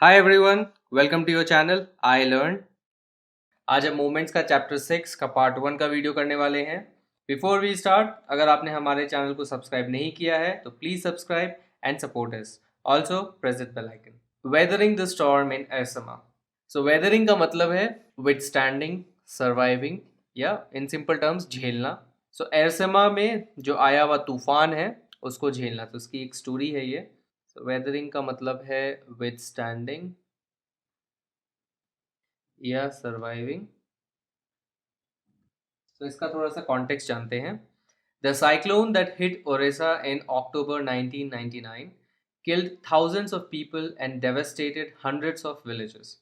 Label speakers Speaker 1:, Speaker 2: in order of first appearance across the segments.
Speaker 1: Hi everyone, welcome to your channel I learn. आज हम moments का चैप्टर 6 का पार्ट 1 का वीडियो करने वाले हैं। बिफोर वी स्टार्ट, अगर आपने हमारे चैनल को सब्सक्राइब नहीं किया है तो please subscribe and support us. Also press the bell icon. Weathering the storm in Ersama. So weathering का मतलब है विथस्टैंडिंग, सर्वाइविंग या इन सिंपल टर्म्स झेलना। सो एरसमा में जो आया हुआ तूफान है उसको झेलना, तो उसकी एक स्टोरी है ये। सो वेदरिंग का मतलब है विथस्टैंडिंग या सर्वाइविंग। तो इसका थोड़ा सा कॉन्टेक्स्ट जानते हैं। The cyclone that hit Orissa in October 1999 killed thousands of people and devastated hundreds of villages.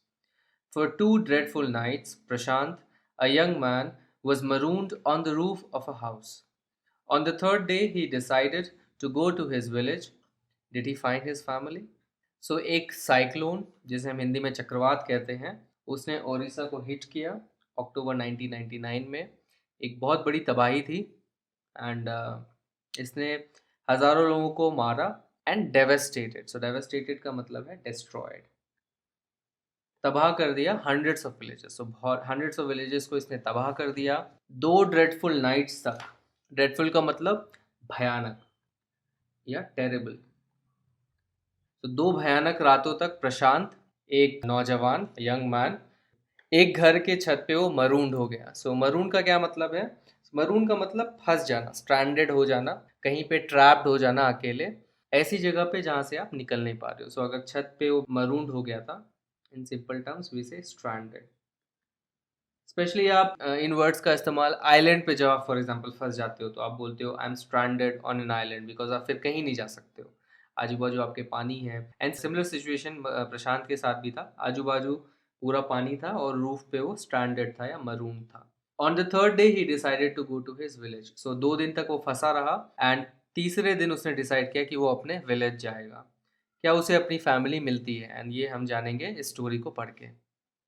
Speaker 1: For 2 dreadful nights, Prashant, a young man, was marooned on the roof of a house. On the third day, he decided to go to his village. Did he find his family? So एक cyclone, जिसे हम हिंदी में चक्रवात कहते हैं, उसने ओडिशा को hit किया अक्टूबर 1999 में। एक बहुत बड़ी तबाही थी एंड इसने हज़ारों लोगों को मारा एंड डेवेस्टेटेड। सो डेवेस्टेटेड का मतलब है डिस्ट्रॉयड, तबाह कर दिया hundreds of villages. So hundreds of villages को इसने तबाह कर दिया 2 dreadful nights तक। ड्रेडफुल का मतलब भयानक या टेरेबल। तो 2 भयानक रातों तक प्रशांत, एक नौजवान यंग मैन, एक घर के छत पे वो मरूंड हो गया। सो मरून का क्या मतलब है? मरून का मतलब फंस जाना, स्ट्रैंडेड हो जाना, कहीं पे ट्रैप्ड हो जाना अकेले, ऐसी जगह पे जहाँ से आप निकल नहीं पा रहे हो। सो अगर छत पे वो मरूंड हो गया था, इन सिंपल टर्म्स वी से स्ट्रैंडेड। स्पेशली आप इन वर्ड्स का इस्तेमाल आइलैंड पे जब आप फॉर एग्जांपल फंस जाते हो तो आप बोलते हो I am stranded on an island, because आप फिर कहीं नहीं जा सकते हो, आजू बाजू आपके पानी है। एंड सिमिलर सिचुएशन प्रशांत के साथ भी था, आजू बाजू पूरा पानी था और रूफ पे वो स्ट्रैंडेड था या मरून था। On the third day he decided to go to his village. So 2 दिन तक वो फंसा रहा एंड तीसरे दिन उसने डिसाइड किया कि वो अपने विलेज जाएगा। क्या उसे अपनी फैमिली मिलती है? एंड ये हम जानेंगे इस स्टोरी को पढ़ के।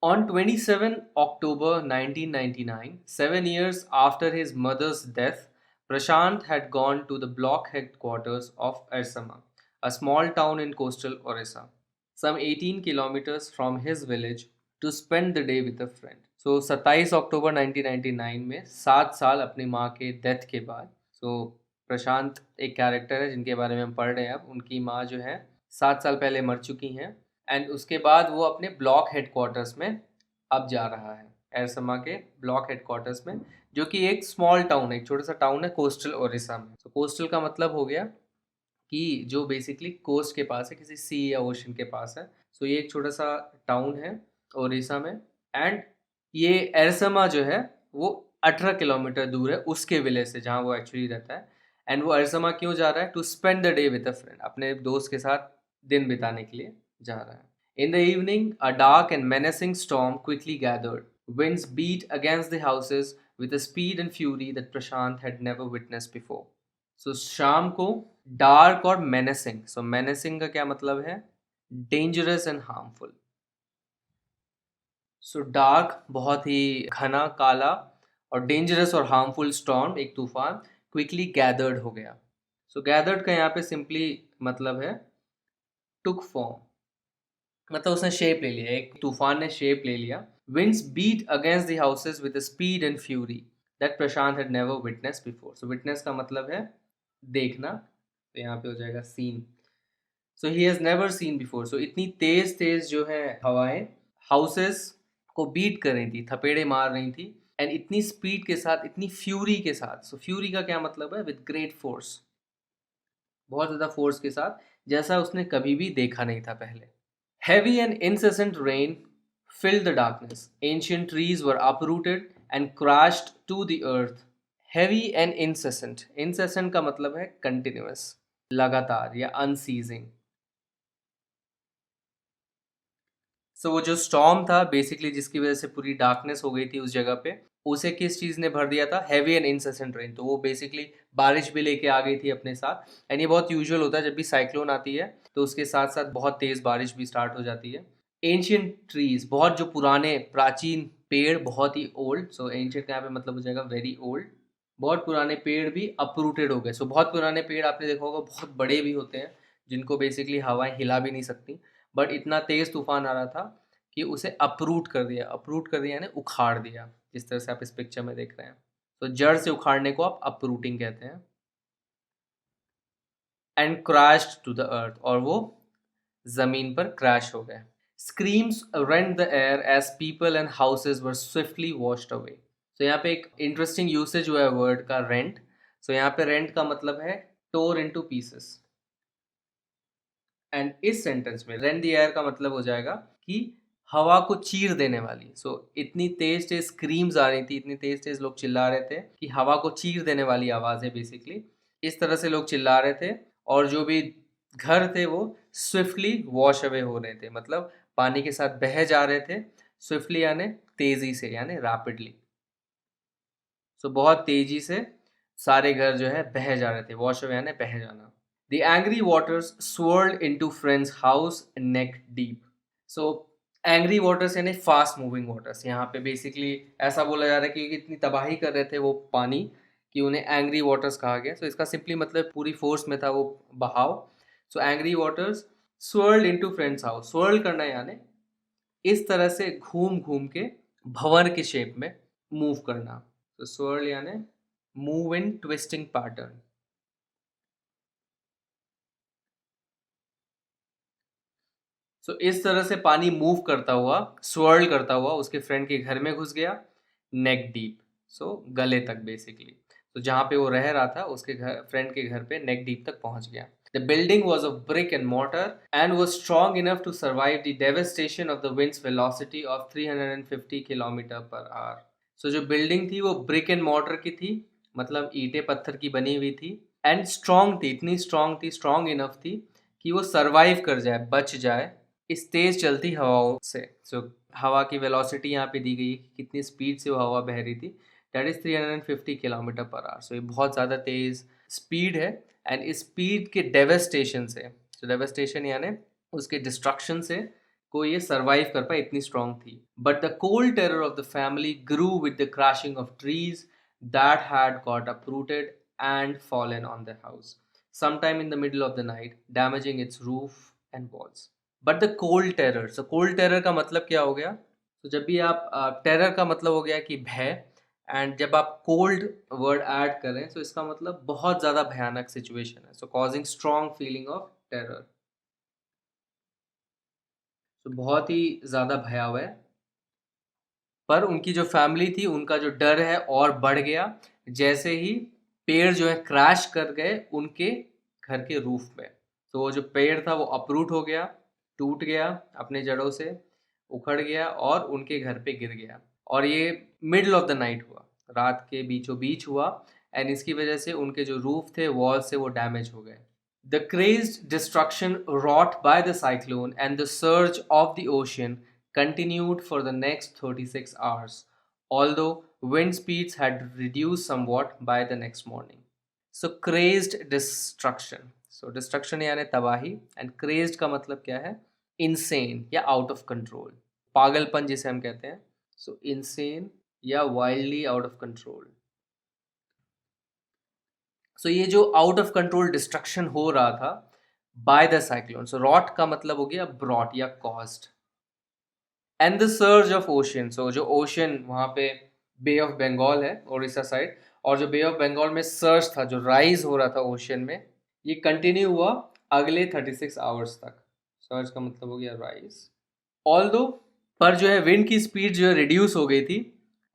Speaker 1: On 27 October 1999, 7 years after his mother's death, Prashant had gone to the block headquarters of Ersama, a small town in coastal Orissa, some 18 kilometers from his village, to spend the day with a friend. So 27 अक्टूबर 1999 में 7 साल अपनी माँ के death के बाद, प्रशांत एक character है जिनके बारे में हम पढ़ रहे हैं। अब उनकी माँ जो है 7 साल पहले मर चुकी हैं एंड उसके बाद वो अपने ब्लॉक हेडक्वार्टर्स में अब जा रहा है, एरसमा के ब्लॉक हेडक्वार्टर्स में, जो कि एक स्मॉल टाउन है, एक छोटा सा टाउन है कोस्टल ओडिशा में। तो कोस्टल का मतलब हो गया कि जो बेसिकली कोस्ट के पास है, किसी सी या ओशन के पास है। सो ये एक छोटा सा टाउन है ओडिशा में। एंड ये एरसमा जो है वो 18 किलोमीटर दूर है उसके विलेज से, जहाँ वो एक्चुअली रहता है। एंड वो एरसमा क्यों जा रहा है? To spend the day with a friend, अपने दोस्त के साथ दिन बिताने के लिए जा रहा है। In the evening, a dark and menacing storm quickly gathered. Winds beat against the houses with a speed and fury that Prashant had never witnessed before. So शाम को डार्क और menacing. So menacing का क्या मतलब है? Dangerous and harmful. So dark बहुत ही घना काला, और डेंजरस और हार्मफुल स्टॉर्म एक तूफान क्विकली गैदर्ड हो गया। सो गैदर्ड का यहाँ पे सिंपली मतलब है टुक फॉर्म, मतलब उसने शेप ले लिया, एक तूफान ने शेप ले लिया। Winds beat against the houses with speed and fury that Prashant had never witness before. So witness का मतलब है देखना, तो यहाँ पे हो जाएगा scene. So he has never seen before. So इतनी तेज तेज जो है हवाएं हाउसेस को बीट कर रही थी, थपेड़े मार रही थी, एंड इतनी स्पीड के साथ, इतनी फ्यूरी के साथ। सो फ्यूरी का क्या मतलब है? विद ग्रेट फोर्स, बहुत ज़्यादा फोर्स के साथ, जैसा उसने कभी भी देखा नहीं था पहले। Heavy and incessant rain filled the darkness. Ancient trees were uprooted and crashed to the earth. Heavy and incessant. Incessant का मतलब है continuous, लगातार या unceasing. वो जो स्टॉर्म था बेसिकली, जिसकी वजह से पूरी डार्कनेस हो गई थी उस जगह पे, उसे किस चीज़ ने भर दिया था? Heavy and incessant rain. तो वो बेसिकली बारिश भी लेके आ गई थी अपने साथ। एंड ये बहुत यूजुअल होता है, जब भी साइक्लोन आती है तो उसके साथ साथ बहुत तेज़ बारिश भी स्टार्ट हो जाती है। एंशियंट ट्रीज, बहुत जो पुराने प्राचीन पेड़, बहुत ही ओल्ड। सो एंशियंट का यहाँ पे मतलब हो जाएगा वेरी ओल्ड। बहुत पुराने पेड़ भी अपरूटेड हो गए। सो बहुत पुराने पेड़ आपने देखा होगा बहुत बड़े भी होते हैं, जिनको बेसिकली हवाएं हिला भी नहीं सकती। बट इतना तेज तूफान आ रहा था कि उसे अप्रूट कर दिया। अप्रूट कर दिया यानी उखाड़ दिया, जिस तरह से आप इस पिक्चर में देख रहे हैं। तो जड़ से उखाड़ने को आप अप्रूटिंग कहते हैं। And crashed to the earth, और वो जमीन पर क्रैश हो गए। Screams rent the air as people and houses were swiftly washed away. तो यहाँ पे एक इंटरेस्टिंग यूसेज हुआ है वर्ड का, रेंट। सो यहाँ पे रेंट का मतलब है टोर इनटू पीसेस। एंड इस सेंटेंस में रेंट द एयर का मतलब हो जाएगा कि हवा को चीर देने वाली। सो इतनी तेज तेज स्क्रीम्स आ रही थी, इतनी तेज तेज लोग चिल्ला रहे थे कि हवा को चीर देने वाली आवाज है बेसिकली। इस तरह से लोग चिल्ला रहे थे, और जो भी घर थे वो स्विफ्टली वॉश अवे हो रहे थे, मतलब पानी के साथ बह जा रहे थे। स्विफ्टली यानी तेजी से, यानी रैपिडली। सो बहुत तेजी से सारे घर जो है बह जा रहे थे। वॉश अवे यानी बह जाना। The angry waters swirled into friend's house neck deep. So angry waters यानी फास्ट मूविंग वाटर्स। यहाँ पे बेसिकली ऐसा बोला जा रहा है कि इतनी तबाही कर रहे थे वो पानी कि उन्हें एंग्री वाटर्स कहा गया। सो इसका सिंपली मतलब पूरी फोर्स में था वो बहाव। So angry waters swirled into friend's house. Swirl करना यानी इस तरह से घूम घूम के भंवर के शेप में मूव करना। तो स्वर्ल यानी मूव इन ट्विस्टिंग पैटर्न। इस तरह से पानी मूव करता हुआ, स्वर्ल करता हुआ उसके फ्रेंड के घर में घुस गया, नेक डीप। गले तक बेसिकली। जहाँ पे वो रह रहा था उसके घर, फ्रेंड के घर पे नेक डीप तक पहुंच गया। The building was of brick and mortar and was strong enough to survive the devastation of the wind's velocity of 350 kilometre per hour. जो बिल्डिंग थी वो ब्रिक एंड mortar की थी, मतलब ईंटे पत्थर की बनी हुई थी। एंड स्ट्रॉन्ग थी, इतनी स्ट्रॉन्ग थी, स्ट्रॉन्ग इनफ थी कि वो सरवाइव कर जाए, बच जाए इस तेज चलती हवाओं से। हवा की वेलोसिटी यहाँ पे दी गई, कितनी स्पीड से वो हवा बह रही थी, that is 350 kilometre per hour. ये बहुत ज़्यादा तेज स्पीड है। एंड इस स्पीड के डेवेस्टेशन से, डेवेस्टेशन यानी उसके डिस्ट्रक्शन से कोई ये सर्वाइव कर पाए, इतनी स्ट्रांग थी। But the cold terror of the family grew with the crashing of trees that had got uprooted and fallen on the house sometime in the middle of the night, damaging its roof and walls. But the cold terror, cold terror का मतलब क्या हो गया? जब भी आप terror का मतलब हो गया कि भय, एंड जब आप कोल्ड वर्ड ऐड करें तो इसका मतलब बहुत ज़्यादा भयानक सिचुएशन है। Causing strong feeling of terror. बहुत ही ज़्यादा भयावह है। पर उनकी जो फैमिली थी उनका जो डर है और बढ़ गया जैसे ही पेड़ जो है क्रैश कर गए उनके घर के रूफ में। वो जो पेड़ था वो अपरूट हो गया, टूट गया, अपने जड़ों से उखड़ गया और उनके घर पे गिर गया। और ये मिडल ऑफ द नाइट हुआ, रात के बीचों बीच हुआ। एंड इसकी वजह से उनके जो रूफ थे, वॉल से, वो डैमेज हो गए। The crazed destruction wrought by the cyclone and the surge of the ocean continued for the next 36 hours, although wind speeds had reduced somewhat by the next morning. Crazed destruction. Destruction यानी तबाही, and crazed का मतलब क्या है? Insane या out of control. पागलपन जिसे हम कहते हैं। Insane या wildly out of control. ये जो आउट ऑफ कंट्रोल डिस्ट्रक्शन हो रहा था बाय द साइक्लोन, रॉट का मतलब हो गया ब्रॉट या cost. And the surge of ocean, जो ओशन वहां पे बे ऑफ बंगाल है उड़ीसा साइड, और जो बे ऑफ बंगाल में सर्ज था, जो राइज हो रहा था ओशन में, ये कंटिन्यू हुआ अगले 36 आवर्स तक। सर्ज का मतलब हो गया राइज। ऑल दो, पर जो है विंड की स्पीड जो है रिड्यूस हो गई थी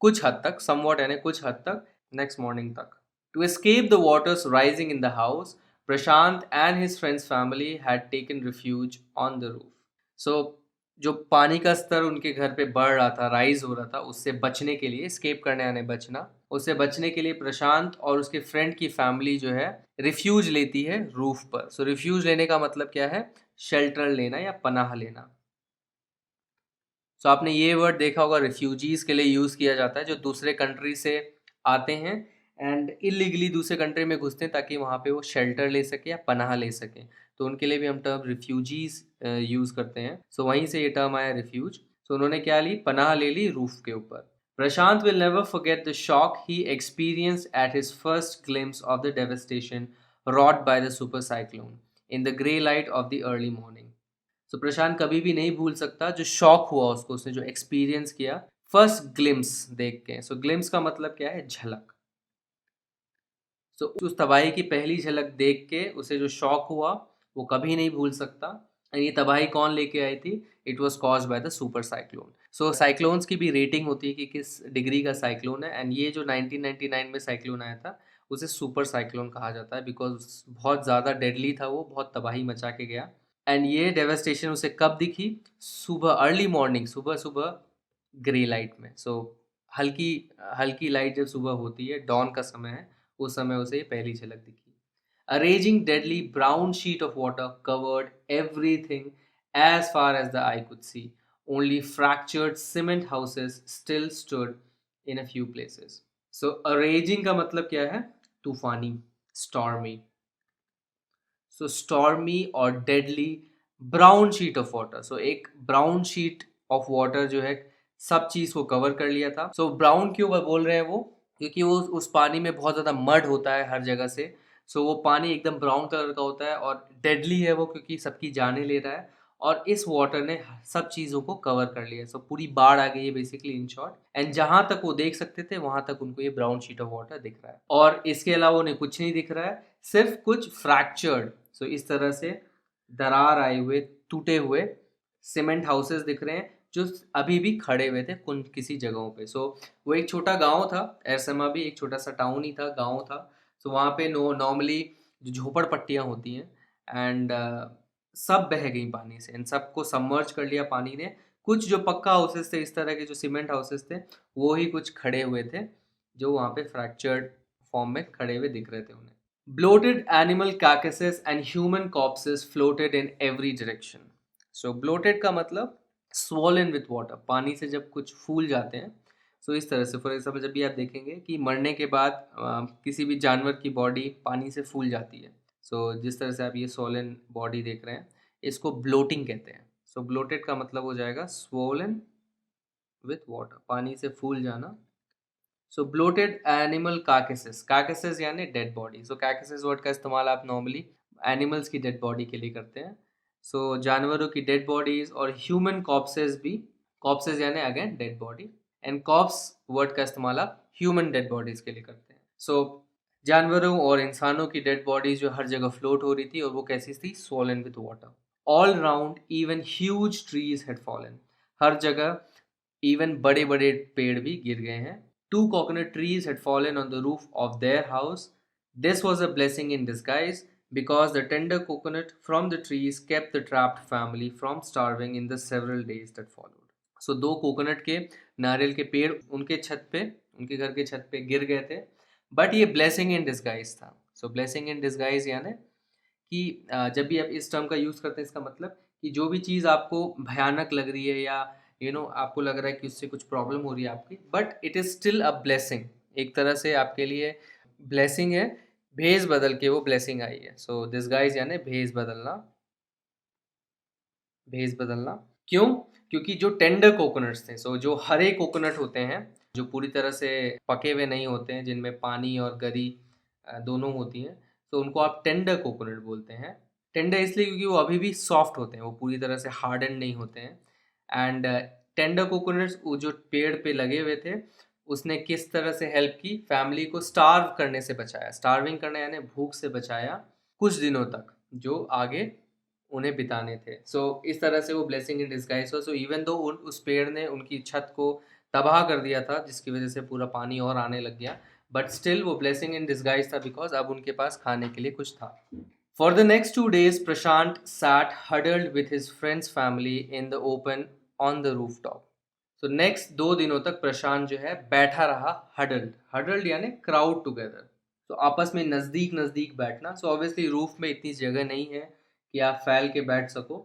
Speaker 1: कुछ हद तक, समवॉट यानी कुछ हद तक, नेक्स्ट मॉर्निंग तक। To escape the waters rising in the house, Prashant and his friend's family had taken refuge on the roof. जो पानी का स्तर उनके घर पे बढ़ रहा था, राइज हो रहा था, उससे बचने के लिए, एस्केप करने यानी बचना, उससे बचने के लिए प्रशांत और उसके फ्रेंड की फैमिली जो है रिफ्यूज लेती है रूफ पर। रिफ्यूज लेने का मतलब क्या है? शेल्टर लेना या पनाह लेना। आपने ये वर्ड देखा होगा, रिफ्यूजीज के लिए यूज़ किया जाता है, जो दूसरे कंट्री से आते हैं एंड इलीगली दूसरे कंट्री में घुसते हैं ताकि वहाँ पे वो शेल्टर ले सके या पनाह ले सके। तो उनके लिए भी हम टर्म रिफ्यूजीज यूज़ करते हैं। वहीं से ये टर्म आया रिफ्यूज। उन्होंने क्या ली? पनाह ले ली रूफ के ऊपर। प्रशांत will never forget the shock he experienced at his first glimpse of the devastation wrought by the super cyclone in the grey light of the early morning. सो प्रशांत कभी भी नहीं भूल सकता जो शॉक हुआ उसको, उसने जो एक्सपीरियंस किया फर्स्ट ग्लिम्स देख के। सो ग्लिम्स का मतलब क्या है? झलक। सो उस तबाही की पहली झलक देख के उसे जो शॉक हुआ वो कभी नहीं भूल सकता। एंड ये तबाही कौन लेके आई थी? It was cause by the super cyclone. So cyclones की भी रेटिंग होती है कि किस डिग्री का साइक्लोन है, एंड ये जो 1999 में साइक्लोन आया था उसे सुपर साइक्लोन कहा जाता है, बिकॉज बहुत ज़्यादा डेडली था, वो बहुत तबाही मचा के गया। एंड ये डेवास्टेशन उसे कब दिखी? सुबह, अर्ली मॉर्निंग, सुबह सुबह ग्रे लाइट में। सो हल्की हल्की लाइट जब सुबह होती है, डॉन का समय है, उस समय उसे ये पहली झलक दिखी। A raging deadly brown sheet of water covered everything as far as the eye could see. Only fractured cement houses still stood in a few places. So a raging का मतलब क्या है? तूफानी, stormy. सो स्टॉर्मी और deadly brown sheet of water. So एक brown sheet of water जो है सब चीज़ को कवर कर लिया था। सो ब्राउन क्यों बोल रहे हैं वो? क्योंकि वो उस पानी में बहुत ज़्यादा मड होता है हर जगह से। सो वो पानी एकदम ब्राउन कलर का होता है और डेडली है वो, क्योंकि सबकी जानें ले रहा है। और इस वाटर ने सब चीज़ों को कवर कर लिया। सो पूरी बाढ़ आ गई है बेसिकली, इन शॉर्ट। एंड जहाँ तक वो देख सकते थे वहाँ तक उनको ये ब्राउन शीट ऑफ वाटर दिख रहा है, और इसके अलावा उन्हें कुछ नहीं दिख रहा है, सिर्फ कुछ फ्रैक्चर्ड, सो इस तरह से दरार आए हुए, टूटे हुए सीमेंट हाउसेस दिख रहे हैं जो अभी भी खड़े हुए थे किसी जगहों पे। सो वो एक छोटा गांव था, एरसमा भी एक छोटा सा टाउन ही था, गांव था। सो वहाँ पे नॉर्मली जो झोपड़पट्टियाँ होती हैं, एंड सब बह गई पानी से, इन सबको सबमर्ज कर लिया पानी ने। कुछ जो पक्का हाउसेस थे, इस तरह के जो सीमेंट हाउसेस थे, वो ही कुछ खड़े हुए थे, जो वहाँ पे फ्रैक्चर्ड फॉर्म में खड़े हुए दिख रहे थे उन्हें। Bloated animal carcasses and human corpses floated in every direction. So bloated का मतलब swollen with water, पानी से जब कुछ फूल जाते हैं। सो इस तरह से, फॉर एग्जाम्पल जब भी आप देखेंगे कि मरने के बाद किसी भी जानवर की बॉडी पानी से फूल जाती है। सो जिस तरह से आप ये swollen बॉडी देख रहे हैं, इसको ब्लोटिंग कहते हैं। सो ब्लोटेड का मतलब हो जाएगा swollen with water, पानी से फूल जाना। सो ब्लोटेड एनिमल कार्केसेस, कार्केसेस यानी dead body. So carcasses word का इस्तेमाल आप नॉर्मली एनिमल्स की डेड बॉडी के लिए करते हैं। सो जानवरों की डेड बॉडीज और ह्यूमन कॉप्सेस भी, कॉप्सेस यानी again dead body, and corpse word का इस्तेमाल आप ह्यूमन डेड बॉडीज के लिए करते हैं। सो जानवरों और इंसानों की डेड बॉडीज जो हर जगह फ्लोट हो रही थी, और वो कैसी थी? Swollen with water. All round even huge trees had fallen, हर जगह इवन बड़े बड़े पेड़ भी गिर गए हैं। Two coconut trees had fallen on the roof of their house. This was a blessing in disguise, because the tender coconut from the trees kept the trapped family from starving in the several days that followed. So दो coconut के, नारियल के पेड़ उनके छत पे, उनके घर के छत पे गिर गए थे, बट ये ब्लेसिंग इन डिस्गाइज था। सो ब्लेसिंग इन डिस्गाइज यानी कि जब भी आप इस टर्म का यूज़ करते हैं, इसका मतलब कि जो भी चीज़ आपको भयानक लग रही है, या आपको लग रहा है कि उससे कुछ प्रॉब्लम हो रही है आपकी, but it is still a blessing. एक तरह से आपके लिए ब्लेसिंग है, भेस बदल के वो ब्लेसिंग आई है। सो दिस गाइज यानी भेस बदलना, भेस बदलना। क्यों? क्योंकि जो टेंडर कोकोनट्स थे, सो जो हरे कोकोनट होते हैं, जो पूरी तरह से पके हुए नहीं होते हैं, जिनमें पानी और गरी दोनों होती हैं, तो उनको आप टेंडर कोकोनट बोलते हैं। टेंडर इसलिए क्योंकि वो अभी भी सॉफ्ट होते हैं, वो पूरी तरह से हार्डन नहीं होते हैं। एंड टेंडर कोकोनट्स वो जो पेड़ पे लगे हुए थे, उसने किस तरह से हेल्प की? फैमिली को स्टार्व करने से बचाया। स्टार्विंग करना यानी भूख से बचाया कुछ दिनों तक, जो आगे उन्हें बिताने थे। सो इस तरह से वो ब्लेसिंग इन डिस्गाइज हो। सो इवन दो उस पेड़ ने उनकी छत को तबाह कर दिया था, जिसकी वजह से पूरा पानी और आने लग गया, बट स्टिल वो ब्लेसिंग इन डिस्गाइज था, बिकॉज अब उनके पास खाने के लिए कुछ था। For the next 2 days Prashant sat huddled with his friend's family in the open on the rooftop. So next 2 दिनों तक प्रशांत जो है बैठा रहा, हडल्ड, हडल्ड यानी क्राउड टुगेदर। तो आपस में नज़दीक नज़दीक बैठना। सो ऑब्वियसली रूफ में इतनी जगह नहीं है कि आप फैल के बैठ सको,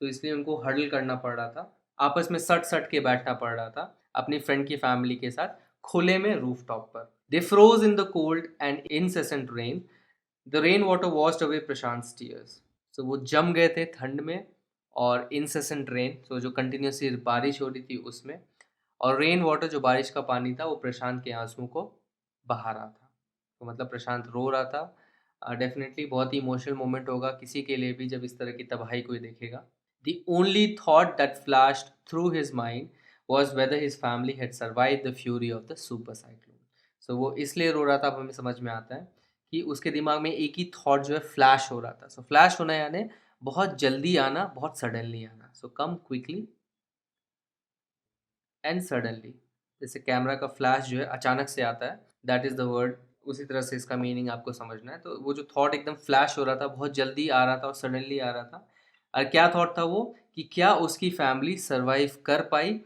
Speaker 1: तो इसलिए उनको हडल करना पड़ रहा था, आपस में सट सट के बैठना पड़ रहा था अपनी फ्रेंड की फैमिली के साथ खुले में रूफ टॉप पर। They froze in the cold and incessant rain. The rain water washed away Prashant tears. So वो जम गए थे ठंड में, और इनसेसेंट रेन, सो जो कंटिन्यूसली बारिश हो रही थी उसमें, और रेन वाटर जो बारिश का पानी था, वो प्रशांत के आंसुओं को बहा रहा था। तो मतलब प्रशांत रो रहा था। डेफिनेटली बहुत ही इमोशनल मोमेंट होगा किसी के लिए भी जब इस तरह की तबाही कोई देखेगा। The only thought that flashed through his mind was whether his family had survived the fury of the super cyclone. So वो इसलिए रो रहा था, अब हमें समझ में आता है कि उसके दिमाग में एक ही थॉट जो है फ्लैश हो रहा था. सो फ्लैश होना यानी बहुत जल्दी आना, बहुत सडनली आना. सो कम क्विकली एंड सडनली. जैसे कैमरा का फ्लैश जो है अचानक से आता है, दैट इज़ द वर्ड. उसी तरह से इसका मीनिंग आपको समझना है. तो वो जो थॉट एकदम फ्लैश हो रहा था, बहुत जल्दी आ रहा था और सडनली आ रहा था. और क्या थॉट था वो, कि क्या उसकी फैमिली सरवाइव कर पाई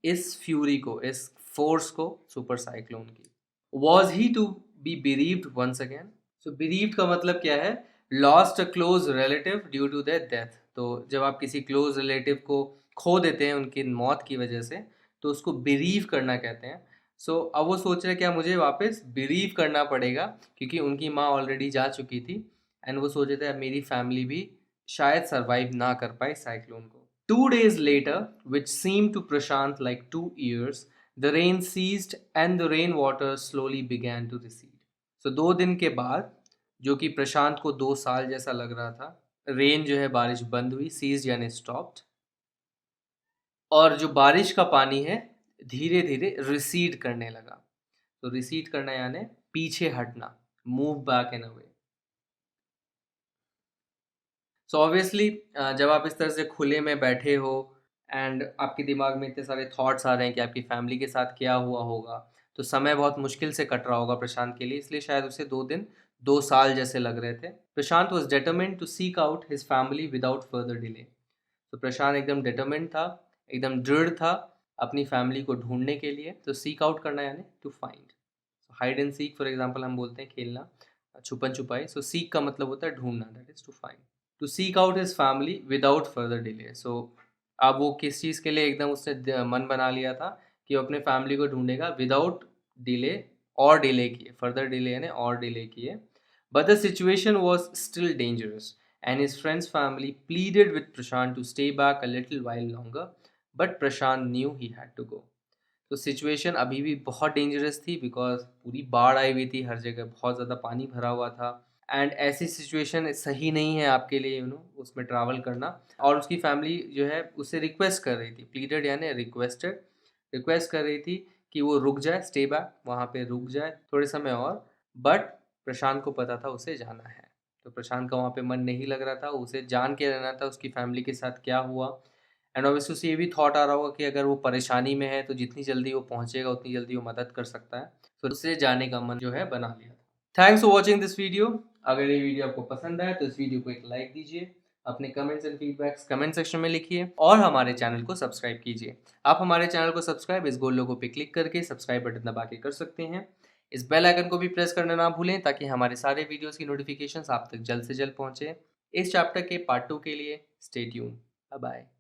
Speaker 1: इस फ्यूरी को, इस फोर्स को, सुपर साइक्लोन की. Was he to be bereaved once again. So bereaved का मतलब क्या है, lost a close relative due to their death. तो जब आप किसी क्लोज रिलेटिव को खो देते हैं उनकी मौत की वजह से, तो उसको बिरीव करना कहते हैं. सो अब वो सोच रहे क्या मुझे वापस बिरीव करना पड़ेगा, क्योंकि उनकी माँ ऑलरेडी जा चुकी थी. एंड वो सोच रहे थे अब मेरी फैमिली भी शायद सरवाइव ना कर पाए साइक्लोन को. 2 days later, which seemed to Prashant like 2 years, the rain ceased and the rainwater slowly began to recede. So 2 दिन के बाद, जो कि प्रशांत को 2 साल जैसा लग रहा था, रेन जो है बारिश बंद हुई, सीज यानी स्टॉप्ड. और जो बारिश का पानी है धीरे धीरे रिसीड करने लगा. तो रिसीड करना यानी पीछे हटना, move back in a way. So obviously जब आप इस तरह से खुले में बैठे हो एंड आपके दिमाग में इतने सारे थॉट्स आ रहे हैं कि आपकी फैमिली के साथ क्या हुआ होगा, तो समय बहुत मुश्किल से कट रहा होगा प्रशांत के लिए. इसलिए शायद उसे 2 दिन 2 साल जैसे लग रहे थे. Prashant was determined to seek out his family without further delay. तो प्रशांत एकदम डिटरमिन्ड था, एकदम दृढ़ था अपनी फैमिली को ढूंढने के लिए. तो सीक आउट करना यानी to find. Hide and seek for example हम बोलते हैं खेलना, छुपन छुपाई. सो सीक का मतलब होता है ढूंढना, that is to find. To seek out his family without further delay. So अब वो किस चीज़ के लिए एकदम उसने मन बना लिया था कि वो अपने फैमिली को ढूंढेगा विदाउट डिले, और डिले किए, फर्दर डिले यानी और डिले किए. But the situation was still dangerous and his friends family pleaded with Prashant to stay back a little while longer, but Prashant knew he had to go. तो situation अभी भी बहुत dangerous थी, because पूरी बाढ़ आई हुई थी, हर जगह बहुत ज़्यादा पानी भरा हुआ था. एंड ऐसी सिचुएशन सही नहीं है आपके लिए उसमें ट्रैवल करना. और उसकी फैमिली जो है उससे रिक्वेस्ट कर रही थी, प्लीडेड यानी रिक्वेस्टेड, रिक्वेस्ट कर रही थी कि वो रुक जाए, स्टे बैक, वहाँ पे रुक जाए थोड़े समय और. बट प्रशांत को पता था उसे जाना है. तो प्रशांत का वहाँ पे मन नहीं लग रहा था, उसे जान के रहना था उसकी फैमिली के साथ क्या हुआ. एंड ऑब्वियसली उसे ये भी थॉट आ रहा होगा कि अगर वो परेशानी में है तो जितनी जल्दी वो पहुंचेगा उतनी जल्दी वो मदद कर सकता है. तो उससे जाने का मन जो है बना लिया था. Thanks for watching this video. अगर ये वीडियो आपको पसंद आए तो इस वीडियो को एक लाइक दीजिए, अपने comments and feedbacks comment section में लिखिए, और हमारे चैनल को सब्सक्राइब कीजिए. आप हमारे चैनल को सब्सक्राइब इस गोल लोगो पे क्लिक करके सब्सक्राइब बटन दबा के कर सकते हैं. इस बेल आइकन को भी प्रेस करना ना भूलें ताकि हमारे सारे वीडियोस की नोटिफिकेशंस आप तक जल्द से जल्द पहुंचे. इस चैप्टर के पार्ट 2 के लिए स्टे ट्यून. Bye bye.